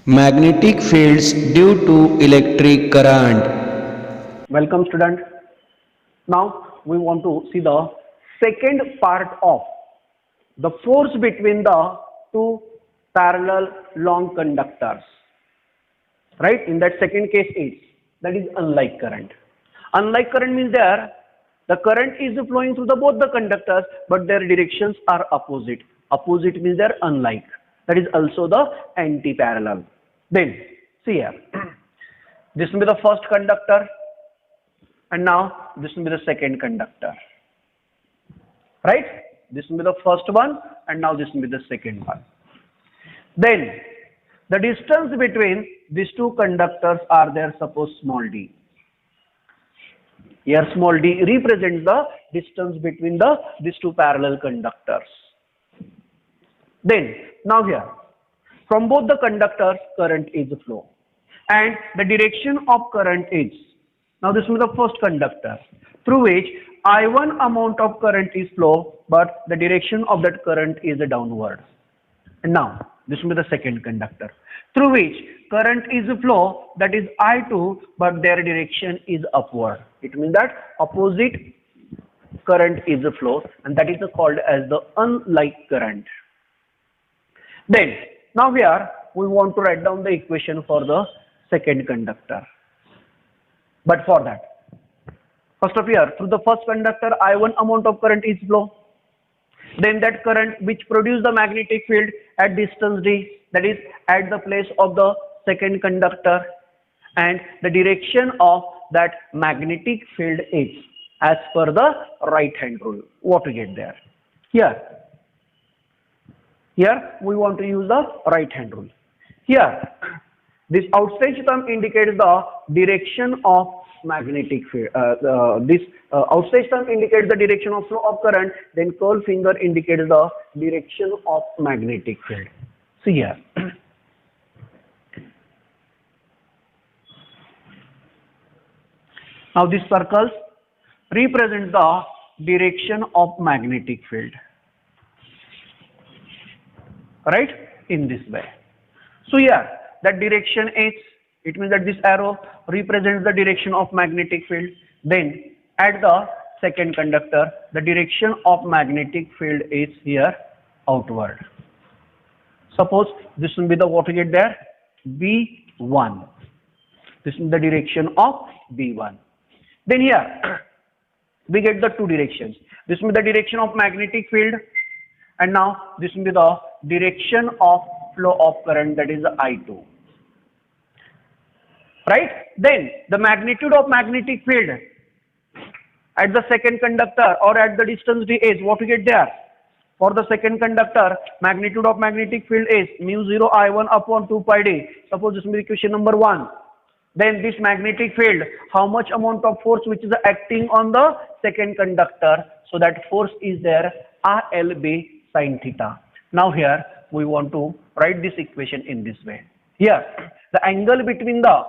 Magnetic fields due to electric current. Welcome student. Now we want to see the second part of the force between the two parallel long conductors. Right? In that second case that is unlike current. Unlike current means the current is flowing through both the conductors but their directions are opposite. Opposite means they are unlike. That is also the anti-parallel. Then see here. This will be the first conductor and now this will be the second conductor. Right? This will be the first one and now this will be the second one. Then the distance between these two conductors are there, suppose small d. Here small d represents the distance between these two parallel conductors. Then now here from both the conductors current is flow and the direction of current is, now this will be the first conductor through which I1 amount of current is flow but the direction of that current is downward. And now this will be the second conductor through which current is flow, that is I2 but their direction is upward. It means that opposite current is flow and that is called as the unlike current. Then now here we want to write down the equation for the second conductor. But for that, first of here through the first conductor I1 amount of current is flow. Then that current which produce the magnetic field at distance d, that is at the place of the second conductor, and the direction of that magnetic field is as per the right hand rule. What we get there? Here we want to use the right hand rule. Here this outstretched thumb indicates the direction of magnetic field. This outstretched thumb indicates the direction of flow of current, then curl finger indicates the direction of magnetic field. See here. Now these circles represent the direction of magnetic field. Right? In this way. So here that direction is, it means that this arrow represents the direction of magnetic field. Then at the second conductor the direction of magnetic field is here outward. Suppose this will be the, what we get there, B1. This is the direction of B1. Then here we get the two directions. This will be the direction of magnetic field and now this will be the direction of flow of current, that is I2. Right? Then the magnitude of magnetic field at the second conductor or at the distance d is, what we get there? For the second conductor magnitude of magnetic field is mu0 I1 upon 2 pi d. Suppose this will be equation number 1. Then this magnetic field, how much amount of force which is acting on the second conductor, so that force is there RLB sin theta. Now here we want to write this equation in this way. Here the angle between the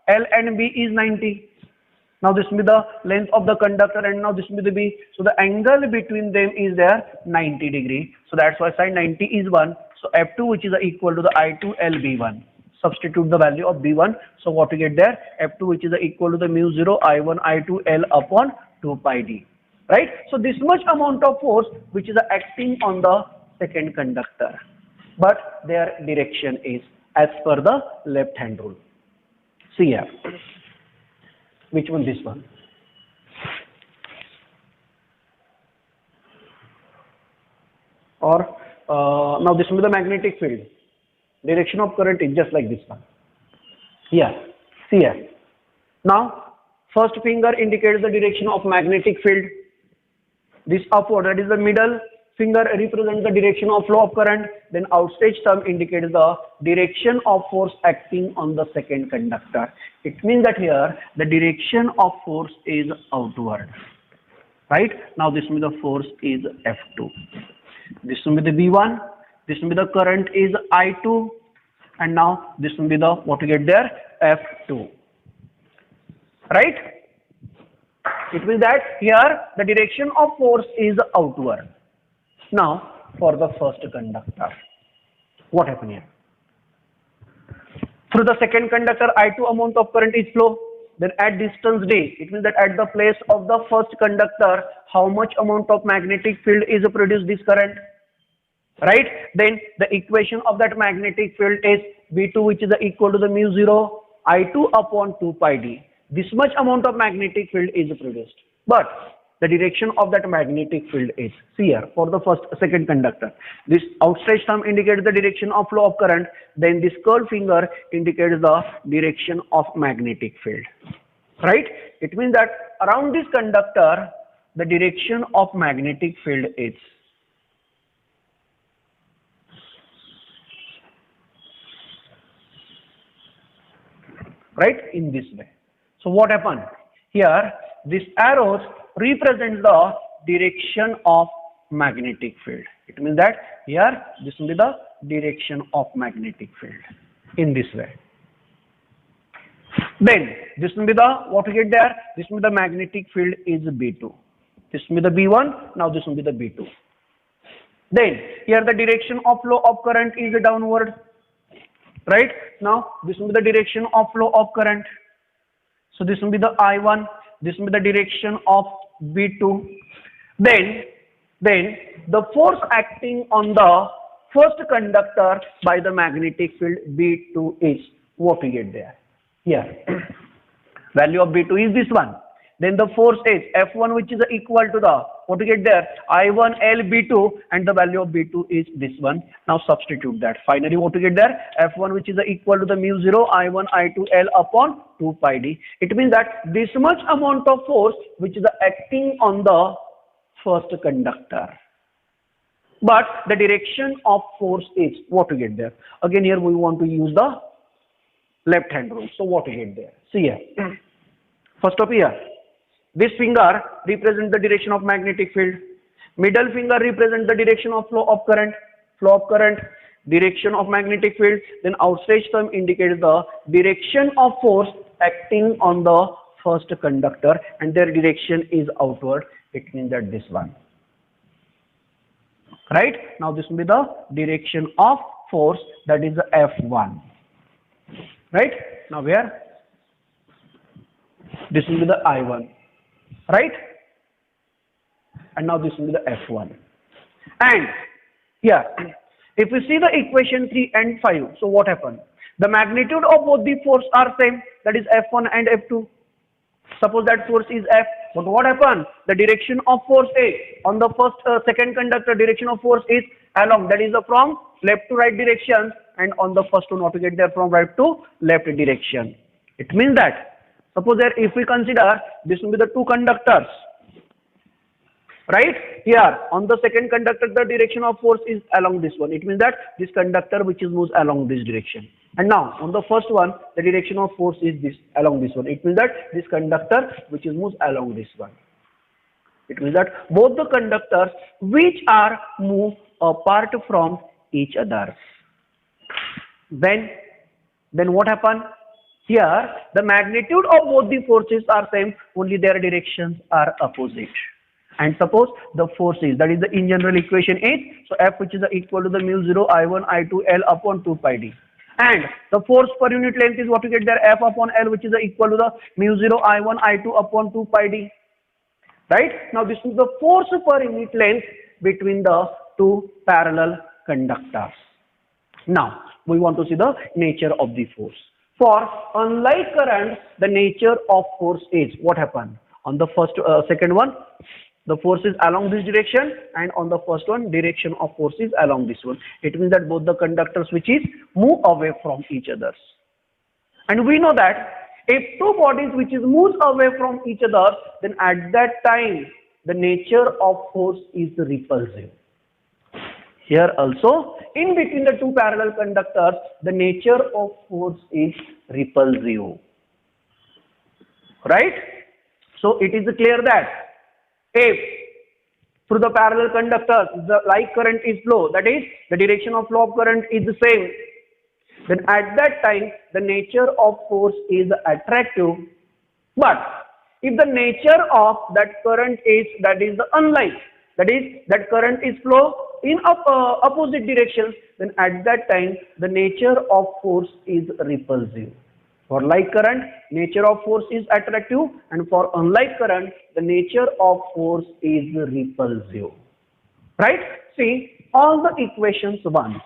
L and B is 90. Now this will be the length of the conductor and now this will be the B. So the angle between them is there 90 degree. So that's why sin 90 is 1. So F2 which is equal to the I2 LB1. Substitute the value of B1. So what we get there? F2 which is equal to the mu0 I1 I2 L upon 2 pi d. Right? So this much amount of force which is acting on the second conductor. But their direction is as per the left hand rule. See here. Which one? This one. Or now this will be the magnetic field. Direction of current is just like this one. Here. See here. Now first finger indicates the direction of magnetic field. This upward, that is the middle finger, represents the direction of flow of current. Then outstretched thumb indicates the direction of force acting on the second conductor. It means that here the direction of force is outward. Right? Now this will be the force is F2. This will be the B1. This will be the current is I2. And now this will be the, what we get there, F2. Right? It means that here the direction of force is outward. Now for the first conductor, what happened here? through the second conductor I2 amount of current is flow. Then at distance d, it means that at the place of the first conductor, how much amount of magnetic field is produced this current, right? Then the equation of that magnetic field is V2, which is equal to the mu 0 I2 upon 2 pi d. This much amount of magnetic field is produced, but the direction of that magnetic field is, see here, for the second conductor, this outstretched thumb indicates the direction of flow of current, then this curved finger indicates the direction of magnetic field, right? It means that around this conductor, the direction of magnetic field is right in this way. So what happened here? This arrows represent the direction of magnetic field. It means that here this will be the direction of magnetic field in this way. Then this will be the, what we get there, this will be the magnetic field is B2. This will be the B1, now this will be the B2. Then here the direction of flow of current is downward, right? Now this will be the direction of flow of current. So this will be the I1, this will be the direction of B2. Then the force acting on the first conductor by the magnetic field B2 is, what we get there? Here, value of B2 is this one. Then the force is F1, which is equal to the, what we get there, I1L B2, and the value of B2 is this one. Now substitute that. Finally, what we get there, F1, which is equal to the mu 0 I1 I2L upon 2 pi d. It means that this much amount of force which is acting on the first conductor, but the direction of force is, what we get there. Again here we want to use the left hand rule. So what we get there, see here, first up here, this finger represents the direction of magnetic field, middle finger represents the direction of flow of current, direction of magnetic field, then outstretched thumb indicates the direction of force acting on the first conductor, and their direction is outward. It means that this one, right? Now this will be the direction of force, that is the F1, right? Now where, this will be the I1, right? And now this will be the F1. And here, if we see the equation 3 and 5, so what happened? The magnitude of both the force are same, that is F1 and F2. Suppose that force is F, but what happened? The direction of force is, on the second conductor, direction of force is along, that is from left to right direction, and on the first one, what we get there, from right to left direction. It means that, suppose that if we consider, this will be the two conductors, right? Here, on the second conductor, the direction of force is along this one. It means that this conductor which is moves along this direction. And now, on the first one, the direction of force is this, along this one. It means that this conductor which is moves along this one. It means that both the conductors which are move apart from each other. Then what happened? Here, the magnitude of both the forces are same, only their directions are opposite. And suppose the force is, that is the in general equation is, so F which is equal to the mu 0 I1 I2 L upon 2 pi d. And the force per unit length is, what we get there, F upon L, which is equal to the mu 0 I1 I2 upon 2 pi d. Right? Now this is the force per unit length between the two parallel conductors. Now we want to see the nature of the force. For unlike current, the nature of force is, what happened? On the second one, the force is along this direction, and on the first one, direction of force is along this one. It means that both the conductors which is move away from each other. And we know that if two bodies which is moves away from each other, then at that time the nature of force is repulsive. Here also, in between the two parallel conductors, the nature of force is repulsive. Right? So it is clear that if through the parallel conductors the like current is flow, that is the direction of flow of current is the same, then at that time the nature of force is attractive. But if the nature of that current is, that is the unlike, that is that current is flow, in opposite directions, then at that time the nature of force is repulsive. For like current, nature of force is attractive, and for unlike current, the nature of force is repulsive. Right? See all the equations once.